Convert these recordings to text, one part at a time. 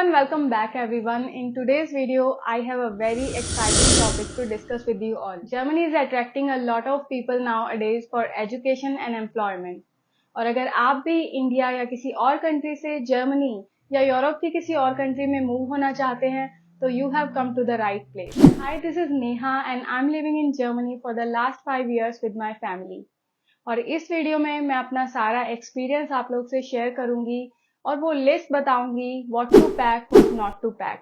and welcome back everyone. In today's video, I have a very exciting topic to discuss with you all. Germany is attracting a lot of people nowadays for education and employment. और अगर आप भी India या किसी और country से Germany या Europe की किसी और कंट्री में मूव होना चाहते हैं तो you have come to the right place. Hi, this is Neha and I'm living in Germany for the last 5 years with my family. और इस वीडियो में मैं अपना सारा एक्सपीरियंस आप लोग से शेयर करूंगी और वो लिस्ट बताऊंगी what to pack what not to pack.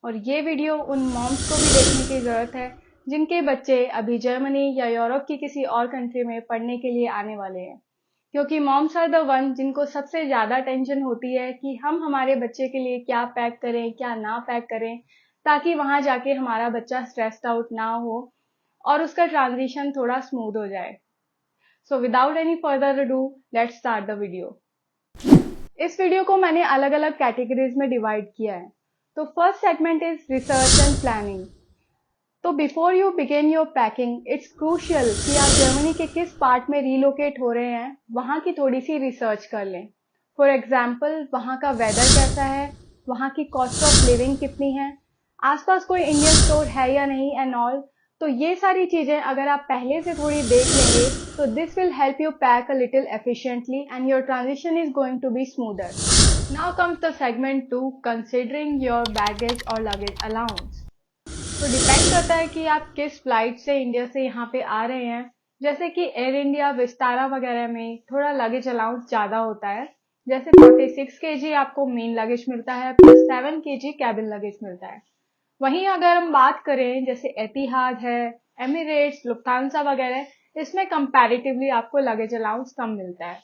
और ये वीडियो उन मॉम्स को भी देखने की ज़रूरत है जिनके बच्चे अभी जर्मनी या यूरोप की किसी और कंट्री में पढ़ने के लिए आने वाले हैं, क्योंकि मॉम्स आर द वन जिनको सबसे ज़्यादा टेंशन होती है कि हम हमारे बच्चे के लिए क्या पैक करें क्या ना पैक करें, ताकि वहाँ जाके हमारा बच्चा स्ट्रेस्ड आउट ना हो और उसका ट्रांजिशन थोड़ा स्मूथ हो जाए। So without any further ado let's start the video. इस वीडियो को मैंने अलग अलग कैटेगरीज में डिवाइड किया है। तो first segment is research and planning. तो before you begin your packing it's crucial कि आप जर्मनी के किस पार्ट में रीलोकेट हो रहे हैं वहाँ की थोड़ी सी रिसर्च कर लें। फॉर एग्जाम्पल, वहाँ का वेदर कैसा है, वहाँ की कॉस्ट ऑफ लिविंग कितनी है, आसपास कोई इंडियन स्टोर है या नहीं एंड ऑल। तो ये सारी चीजें अगर आप पहले से थोड़ी देख लेंगे तो this will help you pack a little efficiently and your transition is going to be smoother. Now comes the segment 2, considering your baggage और लगेज अलाउंस। तो डिपेंड करता है कि आप किस फ्लाइट से इंडिया से यहाँ पे आ रहे हैं। जैसे कि एयर इंडिया, विस्तारा वगैरह में थोड़ा लगेज अलाउंस ज्यादा होता है। जैसे 46 kg आपको मेन लगेज मिलता है प्लस 7 kg कैबिन लगेज मिलता है। वहीं अगर हम बात करें जैसे एतिहाद है, एमिरेट्स, लुफ्तांसा वगैरह, इसमें कंपैरेटिवली आपको लगेज अलाउंस कम मिलता है।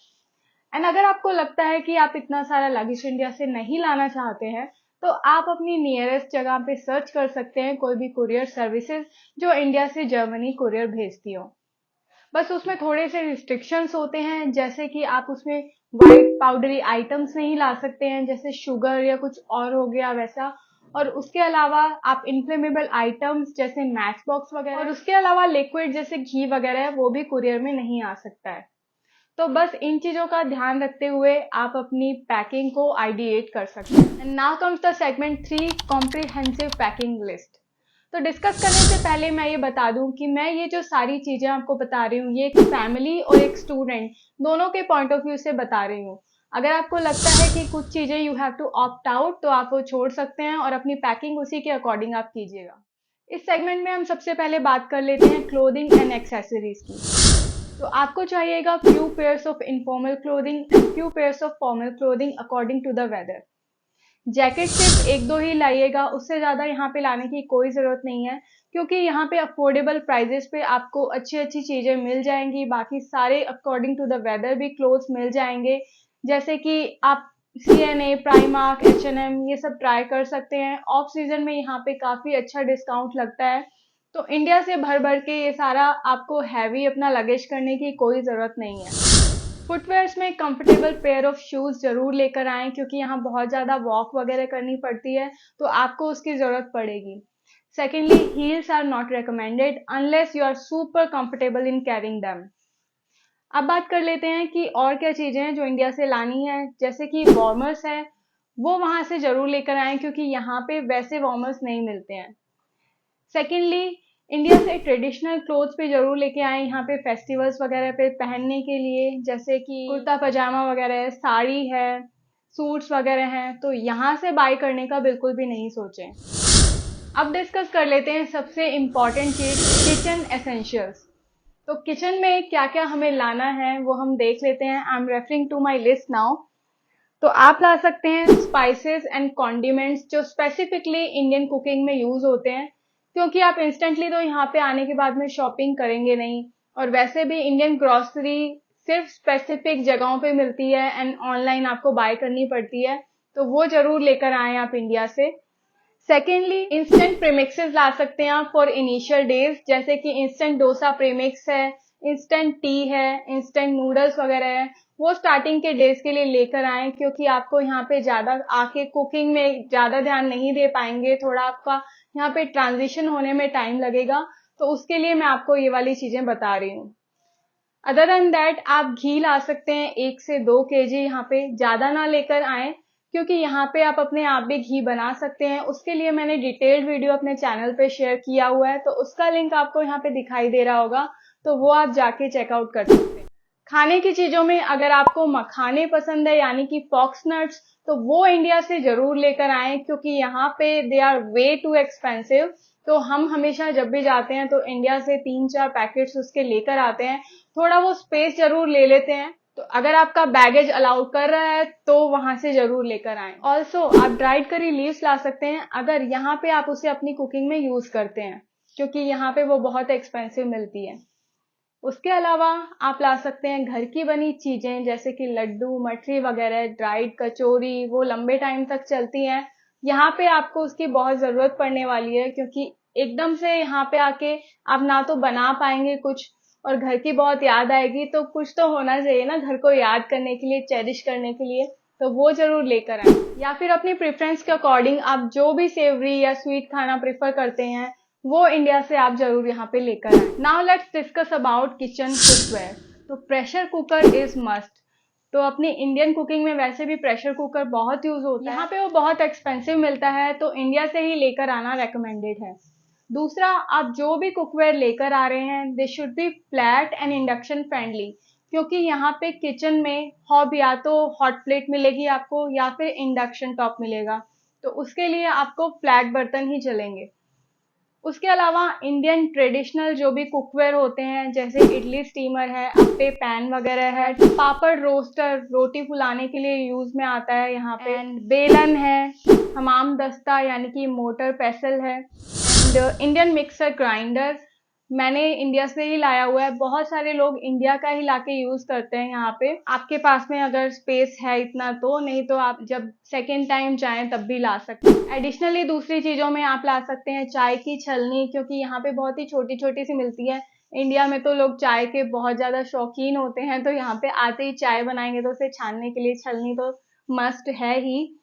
एंड अगर आपको लगता है कि आप इतना सारा लगेज इंडिया से नहीं लाना चाहते हैं तो आप अपनी नियरेस्ट जगह पे सर्च कर सकते हैं कोई भी कुरियर सर्विसेज जो इंडिया से जर्मनी कुरियर भेजती हो। बस उसमें थोड़े से रिस्ट्रिक्शंस होते हैं, जैसे कि आप उसमें वाइट पाउडरी आइटम्स नहीं ला सकते हैं, जैसे शुगर या कुछ और हो गया वैसा। और उसके अलावा आप इन्फ्लेमेबल आइटम्स जैसे मैच बॉक्स वगैरह और उसके अलावा लिक्विड जैसे घी वगैरह वो भी कुरियर में नहीं आ सकता है। तो बस इन चीजों का ध्यान रखते हुए आप अपनी पैकिंग को आइडिएट कर सकते हैं। And now comes the segment 3, comprehensive packing list. तो डिस्कस करने से पहले मैं ये बता दूं कि मैं ये जो सारी चीजें आपको बता रही हूँ ये एक फैमिली और एक स्टूडेंट दोनों के पॉइंट ऑफ व्यू से बता रही हूँ। अगर आपको लगता है कि कुछ चीजें you have to opt out तो आप वो छोड़ सकते हैं और अपनी पैकिंग उसी के अकॉर्डिंग आप कीजिएगा। इस सेगमेंट में हम सबसे पहले बात कर लेते हैं क्लोथिंग एंड एक्सेसरीज की। तो आपको चाहिएगा few pairs of informal clothing and few pairs of formal clothing according to the weather. Jacket सिर्फ 1-2 ही लाइएगा, उससे ज्यादा यहाँ पे लाने की कोई जरूरत नहीं है, क्योंकि यहाँ पे अफोर्डेबल प्राइजेस पे आपको अच्छी अच्छी चीजें मिल जाएंगी। बाकी सारे अकॉर्डिंग टू द वेदर भी क्लोथ्स मिल जाएंगे, जैसे कि आप CNA, प्राइमार्क, H&M ये सब ट्राई कर सकते हैं। ऑफ सीजन में यहाँ पे काफी अच्छा डिस्काउंट लगता है। तो इंडिया से भर भर के ये सारा आपको हैवी अपना लगेज करने की कोई जरूरत नहीं है। फुटवेयर्स में कंफर्टेबल पेयर ऑफ शूज जरूर लेकर आएं, क्योंकि यहाँ बहुत ज्यादा वॉक वगैरह करनी पड़ती है तो आपको उसकी जरूरत पड़ेगी। Secondly, heels are not recommended unless you are super comfortable in carrying them. अब बात कर लेते हैं कि और क्या चीजें हैं जो इंडिया से लानी है। जैसे कि वार्मर्स है, वो वहां से जरूर लेकर आएं, क्योंकि यहाँ पे वैसे वार्मर्स नहीं मिलते हैं। सेकेंडली, इंडिया से ट्रेडिशनल क्लोथ्स भी जरूर लेके आए यहाँ पे फेस्टिवल्स वगैरह पे पहनने के लिए, जैसे कि कुर्ता पजामा वगैरह है, साड़ी है, सूट्स वगैरह हैं। तो यहाँ से बाय करने का बिल्कुल भी नहीं सोचें। अब डिस्कस कर लेते हैं सबसे इम्पोर्टेंट चीज, किचन एसेंशियल्स। तो किचन में क्या क्या हमें लाना है वो हम देख लेते हैं। I am referring to my list now. तो आप ला सकते हैं स्पाइसेस एंड कॉन्डिमेंट्स जो स्पेसिफिकली इंडियन कुकिंग में यूज होते हैं, क्योंकि आप इंस्टेंटली तो यहाँ पे आने के बाद में शॉपिंग करेंगे नहीं, और वैसे भी इंडियन ग्रोसरी सिर्फ स्पेसिफिक जगहों पे मिलती है एंड ऑनलाइन आपको बाय करनी पड़ती है, तो वो जरूर लेकर आए आप इंडिया से। सेकेंडली, इंस्टेंट प्रीमिक्सेस ला सकते हैं आप फॉर इनिशियल डेज, जैसे कि इंस्टेंट डोसा प्रीमिक्स है, इंस्टेंट टी है, इंस्टेंट नूडल्स वगैरह है। वो स्टार्टिंग के डेज के लिए लेकर आए, क्योंकि आपको यहाँ पे ज्यादा आके कुकिंग में ज्यादा ध्यान नहीं दे पाएंगे, थोड़ा आपका यहाँ पे ट्रांजिशन होने में टाइम लगेगा, तो उसके लिए मैं आपको ये वाली चीजें बता रही हूँ। अदर देन दैट, आप घी ला सकते हैं 1 से 2 kg यहाँ पे, ज्यादा ना लेकर आए, क्योंकि यहाँ पे आप अपने आप भी घी बना सकते हैं। उसके लिए मैंने डिटेल्ड वीडियो अपने चैनल पे शेयर किया हुआ है, तो उसका लिंक आपको यहाँ पे दिखाई दे रहा होगा, तो वो आप जाके चेकआउट कर सकते हैं। खाने की चीजों में अगर आपको मखाने पसंद है यानी कि फॉक्स नट्स, तो वो इंडिया से जरूर लेकर आएं, क्योंकि यहाँ पे they are way too expensive. तो हम हमेशा जब भी जाते हैं तो इंडिया से 3-4 पैकेट्स उसके लेकर आते हैं। थोड़ा वो स्पेस जरूर ले लेते हैं, तो अगर आपका बैगेज अलाउ कर रहा है तो वहां से जरूर लेकर आएं। ऑल्सो आप ड्राइड करी लीव्स ला सकते हैं अगर यहाँ पे आप उसे अपनी कुकिंग में यूज करते हैं, क्योंकि यहाँ पे वो बहुत एक्सपेंसिव मिलती है। उसके अलावा आप ला सकते हैं घर की बनी चीजें जैसे कि लड्डू, मठरी वगैरह, ड्राइड कचौरी, वो लंबे टाइम तक चलती हैं। यहाँ पे आपको उसकी बहुत जरूरत पड़ने वाली है, क्योंकि एकदम से यहाँ पे आके आप ना तो बना पाएंगे कुछ, और घर की बहुत याद आएगी, तो कुछ तो होना चाहिए ना घर को याद करने के लिए, चेरिश करने के लिए, तो वो जरूर लेकर आए। या फिर अपनी प्रेफरेंस के अकॉर्डिंग आप जो भी सेवरी या स्वीट खाना प्रेफर करते हैं वो इंडिया से आप जरूर यहाँ पे लेकर आए। Now let's discuss about kitchen cookware. तो प्रेशर कुकर इज मस्ट। तो अपनी इंडियन कुकिंग में वैसे भी प्रेशर कुकर बहुत यूज होता है, यहाँ पे वो बहुत एक्सपेंसिव मिलता है, तो इंडिया से ही लेकर आना रेकमेंडेड है। दूसरा, आप जो भी कुकवेयर लेकर आ रहे हैं they should be flat and induction friendly, क्योंकि यहाँ पे किचन में हॉब या तो हॉट प्लेट मिलेगी आपको या फिर इंडक्शन टॉप मिलेगा, तो उसके लिए आपको फ्लैट बर्तन ही चलेंगे। उसके अलावा इंडियन ट्रेडिशनल जो भी कुकवेयर होते हैं जैसे इडली स्टीमर है, अप्पे पैन वगैरह है, पापड़ रोस्टर रोटी फुलाने के लिए यूज में आता है यहाँ पे, एंड बेलन है, हमाम दस्ता यानी कि मोटर पेसल है, एंड इंडियन मिक्सर ग्राइंडर मैंने इंडिया से ही लाया हुआ है। बहुत सारे लोग इंडिया का ही लाके यूज करते हैं यहाँ पे, आपके पास में अगर स्पेस है इतना तो, नहीं तो आप जब सेकेंड टाइम चाहें तब भी ला सकते हैं। एडिशनली दूसरी चीजों में आप ला सकते हैं चाय की छलनी, क्योंकि यहाँ पे बहुत ही छोटी छोटी सी मिलती है। इंडिया में तो लोग चाय के बहुत ज्यादा शौकीन होते हैं, तो यहाँ पे आते ही चाय बनाएंगे तो उसे छानने के लिए छलनी तो मस्ट है ही।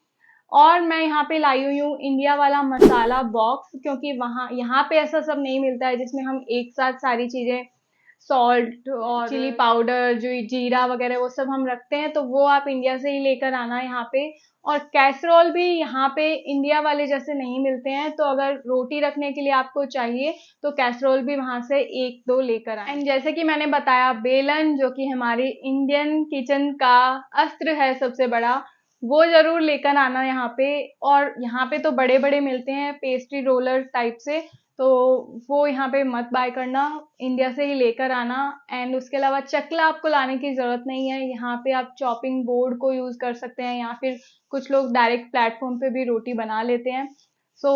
और मैं यहाँ पे लाई हुई हूँ इंडिया वाला मसाला बॉक्स, क्योंकि यहाँ पे ऐसा सब नहीं मिलता है जिसमें हम एक साथ सारी चीजें, सॉल्ट और चिली पाउडर, जो जीरा वगैरह वो सब हम रखते हैं, तो वो आप इंडिया से ही लेकर आना यहाँ पे। और कैसरोल भी यहाँ पे इंडिया वाले जैसे नहीं मिलते हैं, तो अगर रोटी रखने के लिए आपको चाहिए तो कैसरोल भी वहां से 1-2 लेकर आए। एंड जैसे कि मैंने बताया, बेलन जो कि हमारी इंडियन किचन का अस्त्र है सबसे बड़ा, वो जरूर लेकर आना यहाँ पे। और यहाँ पे तो बड़े बड़े मिलते हैं पेस्ट्री रोलर टाइप से, तो वो यहाँ पे मत बाय करना, इंडिया से ही लेकर आना। एंड उसके अलावा चकला आपको लाने की जरूरत नहीं है, यहाँ पे आप चॉपिंग बोर्ड को यूज कर सकते हैं, या फिर कुछ लोग डायरेक्ट प्लेटफॉर्म पे भी रोटी बना लेते हैं। सो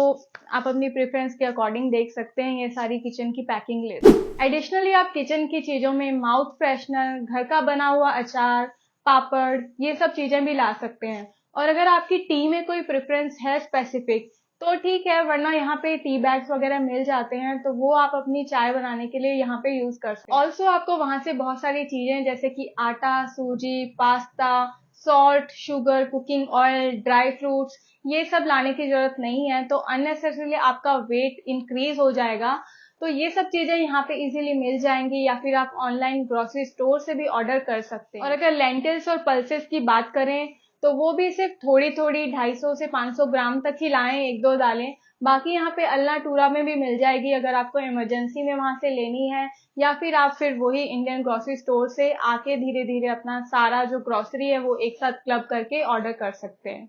आप अपनी प्रेफरेंस के अकॉर्डिंग देख सकते हैं, ये सारी किचन की पैकिंग लिस्ट। एडिशनली आप किचन की चीजों में माउथ फ्रेशनर, घर का बना हुआ अचार, पापड़, ये सब चीजें भी ला सकते हैं। और अगर आपकी टी में कोई प्रेफरेंस है स्पेसिफिक तो ठीक है, वरना यहाँ पे टी बैग्स वगैरह मिल जाते हैं, तो वो आप अपनी चाय बनाने के लिए यहाँ पे यूज कर सकते हैं। ऑल्सो आपको वहां से बहुत सारी चीजें जैसे कि आटा, सूजी, pasta, salt, sugar, cooking oil, dry fruits, ये सब लाने की जरूरत नहीं है, तो अननेसेसरीली आपका वेट इंक्रीज हो जाएगा। तो ये सब चीजें यहाँ पे इजीली मिल जाएंगी, या फिर आप ऑनलाइन ग्रोसरी स्टोर से भी ऑर्डर कर सकते हैं। और अगर लेंटिल्स और पल्सेस की बात करें तो वो भी सिर्फ थोड़ी थोड़ी 250 से 500 ग्राम तक ही लाएं, 1-2 दालें। बाकी यहाँ पे अल्ला टूरा में भी मिल जाएगी अगर आपको इमरजेंसी में वहां से लेनी है, या फिर आप फिर वही इंडियन ग्रोसरी स्टोर से आके धीरे धीरे अपना सारा जो ग्रोसरी है वो एक साथ क्लब करके ऑर्डर कर सकते हैं।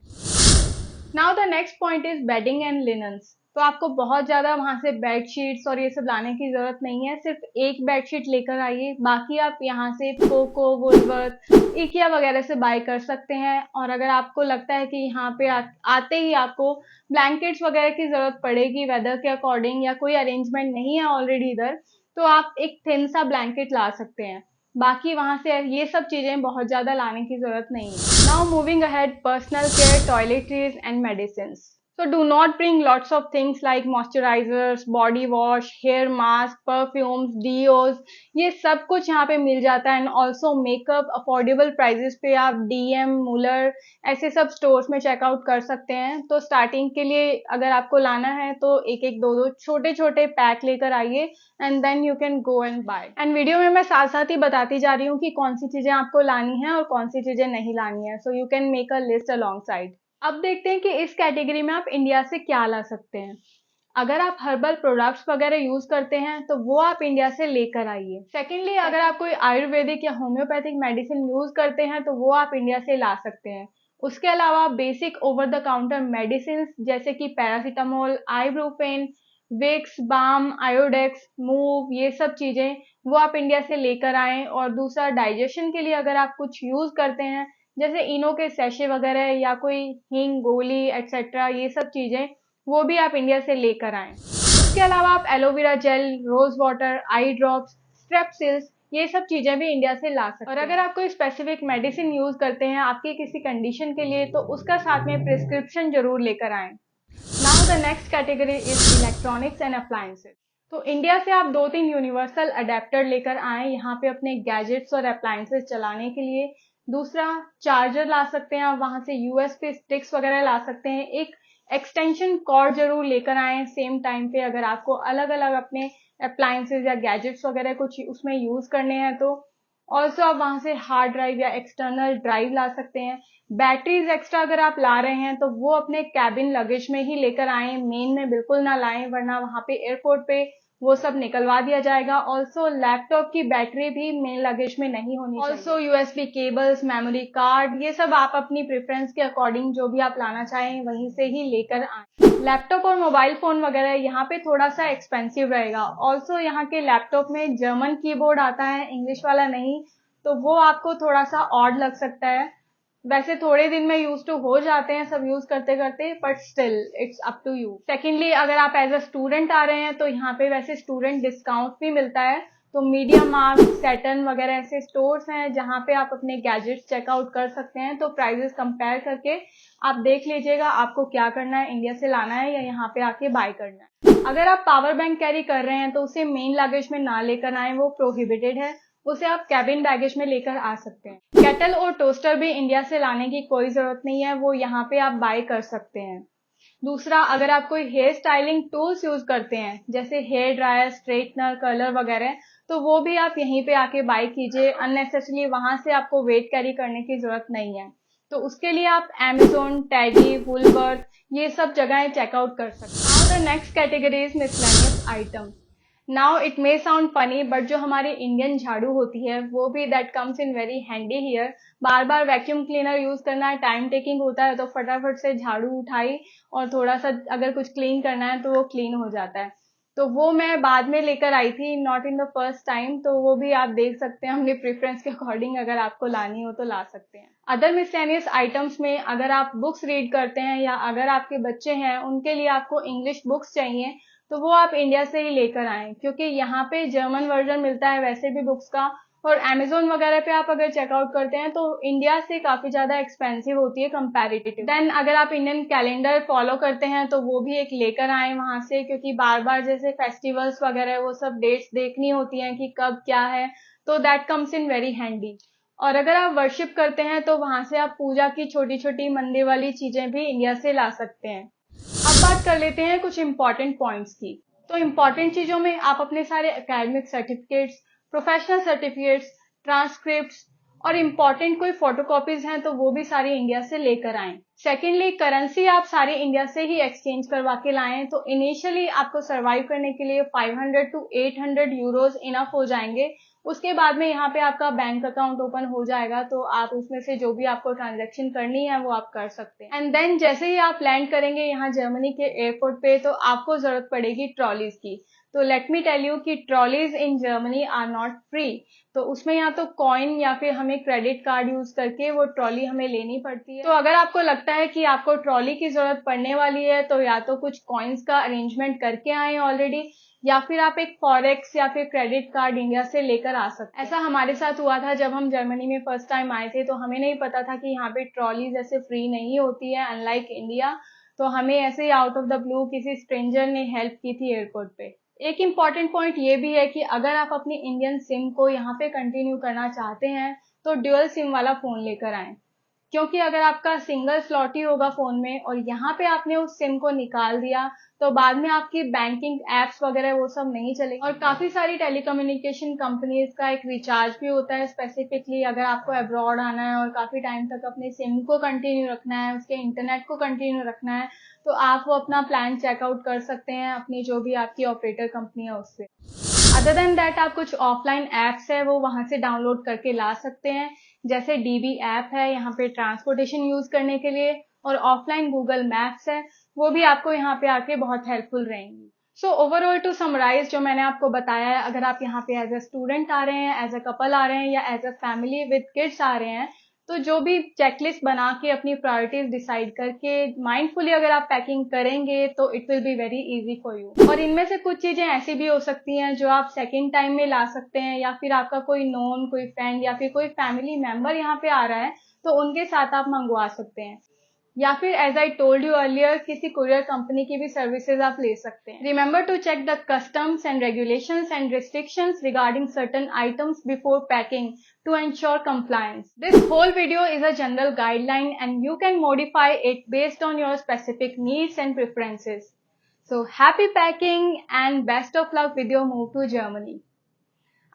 Now the next point is bedding and linens. तो आपको बहुत ज्यादा वहां से बेडशीट्स और ये सब लाने की जरूरत नहीं है, सिर्फ एक बेडशीट लेकर आइए, बाकी आप यहाँ से पोको, वुलवर्थ, इकिया वगैरह से बाय कर सकते हैं। और अगर आपको लगता है कि यहाँ पे आते ही आपको ब्लैंकेट्स वगैरह की जरूरत पड़ेगी वेदर के अकॉर्डिंग, या कोई अरेंजमेंट नहीं है ऑलरेडी इधर, तो आप एक थिन सा ब्लैंकेट ला सकते हैं। बाकी वहां से ये सब चीजें बहुत ज्यादा लाने की जरूरत नहीं है। Now moving ahead, personal care, toiletries and medicine. So do not bring lots of things like moisturizers, body wash, hair mask, perfumes, deos, ये सब कुछ यहाँ पे मिल जाता है। And also makeup affordable prices पे आप DM, मुलर, ऐसे सब स्टोर्स में चेकआउट कर सकते हैं। तो स्टार्टिंग के लिए अगर आपको लाना है तो एक एक दो दो छोटे छोटे पैक लेकर आइए, and then you can go and buy. And video में मैं साथ साथ ही बताती जा रही हूँ कि कौन सी चीजें आपको लानी है और कौन सी चीजें नहीं लानी है, so you can make a list along side. अब देखते हैं कि इस कैटेगरी में आप इंडिया से क्या ला सकते हैं। अगर आप हर्बल प्रोडक्ट्स वगैरह यूज करते हैं तो वो आप इंडिया से लेकर आइए। सेकेंडली, अगर आप कोई आयुर्वेदिक या होम्योपैथिक मेडिसिन यूज करते हैं तो वो आप इंडिया से ला सकते हैं। उसके अलावा basic over the counter medicine जैसे कि paracetamol, ibuprofen, Vicks, balm, Iodex, Moov, ये सब चीजें वो आप इंडिया से लेकर आए। और दूसरा, डाइजेशन के लिए अगर आप कुछ यूज करते हैं जैसे इनो के सैशे वगैरह या कोई हींग गोली एक्सेट्रा, ये सब चीजें वो भी आप इंडिया से लेकर आए। उसके अलावा आप aloe vera gel, rose water, eye drops, Strepsils, ये सब चीजें भी इंडिया से ला सकते हैं। और अगर आप कोई स्पेसिफिक मेडिसिन यूज करते हैं आपकी किसी कंडीशन के लिए तो उसका साथ में प्रिस्क्रिप्शन जरूर लेकर आए। Now the next category is electronics and appliances. तो इंडिया से आप 2-3 यूनिवर्सल अडेप्टर लेकर आए यहाँ पे अपने गैजेट्स और अप्लायंसेस चलाने के लिए। दूसरा, चार्जर ला सकते हैं आप, वहां से यूएसबी स्टिक्स वगैरह ला सकते हैं। एक एक्सटेंशन कॉर्ड जरूर लेकर आए सेम टाइम पे, अगर आपको अलग अलग अपने अप्लायंसेस या गैजेट्स वगैरह कुछ उसमें यूज करने हैं तो। ऑल्सो आप वहां से हार्ड ड्राइव या एक्सटर्नल ड्राइव ला सकते हैं। बैटरीज एक्स्ट्रा अगर आप ला रहे हैं तो वो अपने कैबिन लगेज में ही लेकर आए, मेन में बिल्कुल ना लाएं वरना वहां पे एयरपोर्ट पे वो सब निकलवा दिया जाएगा। ऑल्सो लैपटॉप की बैटरी भी मेन लगेज में नहीं होनी चाहिए। Also USB cables, memory card, ये सब आप अपनी प्रेफरेंस के अकॉर्डिंग जो भी आप लाना चाहें वहीं से ही लेकर आए। लैपटॉप और मोबाइल फोन वगैरह यहाँ पे थोड़ा सा एक्सपेंसिव रहेगा। ऑल्सो यहाँ के लैपटॉप में जर्मन कीबोर्ड आता है, इंग्लिश वाला नहीं, तो वो आपको थोड़ा सा ऑड लग सकता है। वैसे थोड़े दिन में यूज टू हो जाते हैं सब यूज करते करते, but still it's up to you. Secondly, अगर आप एज अ स्टूडेंट आ रहे हैं तो यहाँ पे वैसे स्टूडेंट डिस्काउंट भी मिलता है। तो मीडिया मार्ट, सैटर्न वगैरह ऐसे स्टोर्स हैं जहाँ पे आप अपने गैजेट्स चेकआउट कर सकते हैं। तो प्राइजेस कंपेयर करके आप देख लीजिएगा आपको क्या करना है, इंडिया से लाना है या यहाँ पे आके बाय करना है। अगर आप पावर बैंक कैरी कर रहे हैं तो उसे मेन लगेज में ना लेकर आए, वो प्रोहिबिटेड है। उसे आप कैबिन बैगेज में लेकर आ सकते हैं। केटल और टोस्टर भी इंडिया से लाने की कोई जरूरत नहीं है, वो यहाँ पे आप बाय कर सकते हैं। दूसरा, अगर आप कोई हेयर स्टाइलिंग टूल्स यूज करते हैं जैसे हेयर ड्रायर, स्ट्रेटनर, कर्लर वगैरह, तो वो भी आप यहीं पे आके बाय कीजिए। अननेसेसरली वहां से आपको वेट कैरी करने की जरूरत नहीं है। तो उसके लिए आप Amazon, टेडी, वुलवर्थ, ये सब जगहें चेकआउट कर सकते हैं। Now the next category is miscellaneous item. Now it may sound funny, but जो हमारी इंडियन झाड़ू होती है वो भी that comes in very handy here. Bar bar vacuum cleaner use करना टाइम टेकिंग होता है, तो फटाफट से झाड़ू उठाई और थोड़ा सा अगर कुछ क्लीन करना है तो वो क्लीन हो जाता है। तो वो मैं बाद में लेकर आई थी, not in the first time, तो वो भी आप देख सकते हैं अपनी प्रेफरेंस के अकॉर्डिंग, अगर आपको लानी हो तो ला सकते हैं। अदर मिसलेनियस आइटम्स में अगर आप बुक्स रीड करते हैं या अगर आपके बच्चे हैं उनके लिए आपको इंग्लिश बुक्स चाहिए तो वो आप इंडिया से ही लेकर आए, क्योंकि यहाँ पे जर्मन वर्जन मिलता है वैसे भी बुक्स का। और Amazon वगैरह पे आप अगर चेकआउट करते हैं तो इंडिया से काफी ज्यादा एक्सपेंसिव होती है कंपैरेटिव। देन अगर आप इंडियन कैलेंडर फॉलो करते हैं तो वो भी एक लेकर आए वहां से, क्योंकि बार बार जैसे फेस्टिवल्स वगैरह वो सब डेट्स देखनी होती हैं कि कब क्या है, तो that comes in very handy. और अगर आप वर्शिप करते हैं तो वहां से आप पूजा की छोटी छोटी मंदिर वाली चीजें भी इंडिया से ला सकते हैं। अब बात कर लेते हैं कुछ इंपॉर्टेंट पॉइंट्स की। तो इंपॉर्टेंट चीजों में आप अपने सारे academic certificates, professional certificates, transcripts और इम्पोर्टेंट कोई फोटोकॉपीज हैं तो वो भी सारी इंडिया से लेकर आएं। सेकेंडली, करेंसी आप सारी इंडिया से ही एक्सचेंज करवा के लाएं। तो इनिशियली आपको सर्वाइव करने के लिए 500 to 800 यूरोज इनफ हो जाएंगे। उसके बाद में यहाँ पे आपका बैंक अकाउंट ओपन हो जाएगा, तो आप उसमें से जो भी आपको ट्रांजैक्शन करनी है वो आप कर सकते हैं। एंड देन जैसे ही आप लैंड करेंगे यहाँ जर्मनी के एयरपोर्ट पे तो आपको जरूरत पड़ेगी ट्रॉलीज की। तो लेट मी टेल यू कि trolleys in Germany are not free. तो उसमें या तो कॉइन या फिर हमें क्रेडिट कार्ड यूज करके वो ट्रॉली हमें लेनी पड़ती है। तो अगर आपको लगता है कि आपको ट्रॉली की जरूरत पड़ने वाली है तो या तो कुछ कॉइन्स का अरेंजमेंट करके आए ऑलरेडी, या फिर आप एक फॉरेक्स या फिर क्रेडिट कार्ड इंडिया से लेकर आ सकते हैं। ऐसा हमारे साथ हुआ था जब हम जर्मनी में फर्स्ट टाइम आए थे, तो हमें नहीं पता था कि यहाँ पे ट्रॉलीज ऐसे फ्री नहीं होती है अनलाइक इंडिया। तो हमें ऐसे ही आउट ऑफ द ब्लू किसी स्ट्रेंजर ने हेल्प की थी एयरपोर्ट पे। एक इम्पॉर्टेंट पॉइंट ये भी है कि अगर आप अपनी इंडियन सिम को यहाँ पे कंटिन्यू करना चाहते हैं तो ड्यूअल सिम वाला फोन लेकर आए, क्योंकि अगर आपका सिंगल स्लॉट ही होगा फोन में और यहाँ पे आपने उस सिम को निकाल दिया तो बाद में आपकी बैंकिंग एप्स वगैरह वो सब नहीं चलेगी। और काफी सारी टेलीकम्युनिकेशन कंपनीज का एक रिचार्ज भी होता है स्पेसिफिकली अगर आपको अब्रॉड आना है और काफी टाइम तक अपने सिम को कंटिन्यू रखना है, उसके इंटरनेट को कंटिन्यू रखना है, तो आप वो अपना प्लान चेकआउट कर सकते हैं अपनी जो भी आपकी ऑपरेटर कंपनी है उससे। अदर देन दैट आप कुछ ऑफलाइन एप्स है वो वहां से डाउनलोड करके ला सकते हैं, जैसे डीबी ऐप है यहाँ पे ट्रांसपोर्टेशन यूज करने के लिए, और ऑफलाइन गूगल मैप्स है वो भी आपको यहाँ पे आके बहुत हेल्पफुल रहेंगी। सो ओवरऑल टू समराइज जो मैंने आपको बताया है, अगर आप यहाँ पे एज अ स्टूडेंट आ रहे हैं, एज अ कपल आ रहे हैं या as a family with kids आ रहे हैं, तो जो भी चेकलिस्ट बना के अपनी प्रायोरिटीज डिसाइड करके माइंडफुली अगर आप पैकिंग करेंगे तो it will be very easy for you. और इनमें से कुछ चीजें ऐसी भी हो सकती हैं जो आप सेकेंड टाइम में ला सकते हैं, या फिर आपका कोई नोन, कोई फ्रेंड या फिर कोई फैमिली मेंबर यहाँ पे आ रहा है तो उनके साथ आप मंगवा सकते हैं, या फिर as I told you earlier किसी कुरियर कंपनी की भी सर्विसेज आप ले सकते हैं। Remember to check the customs and regulations and restrictions regarding certain items before packing to ensure compliance. This whole video is a general guideline and you can modify it based on your specific needs and preferences. So happy packing and best of luck with your move to Germany.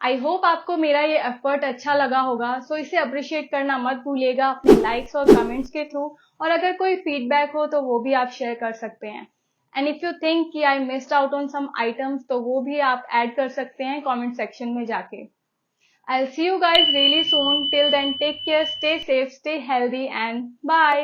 I hope आपको मेरा ये effort अच्छा लगा होगा, सो इसे appreciate करना मत भूलिएगा अपने लाइक्स और कमेंट्स के थ्रू, और अगर कोई फीडबैक हो तो वो भी आप शेयर कर सकते हैं। एंड इफ यू थिंक कि I missed out on some items तो वो भी आप ऐड कर सकते हैं कमेंट सेक्शन में जाके। I'll see you guys really soon. Till then, take care, stay safe, stay healthy, and bye.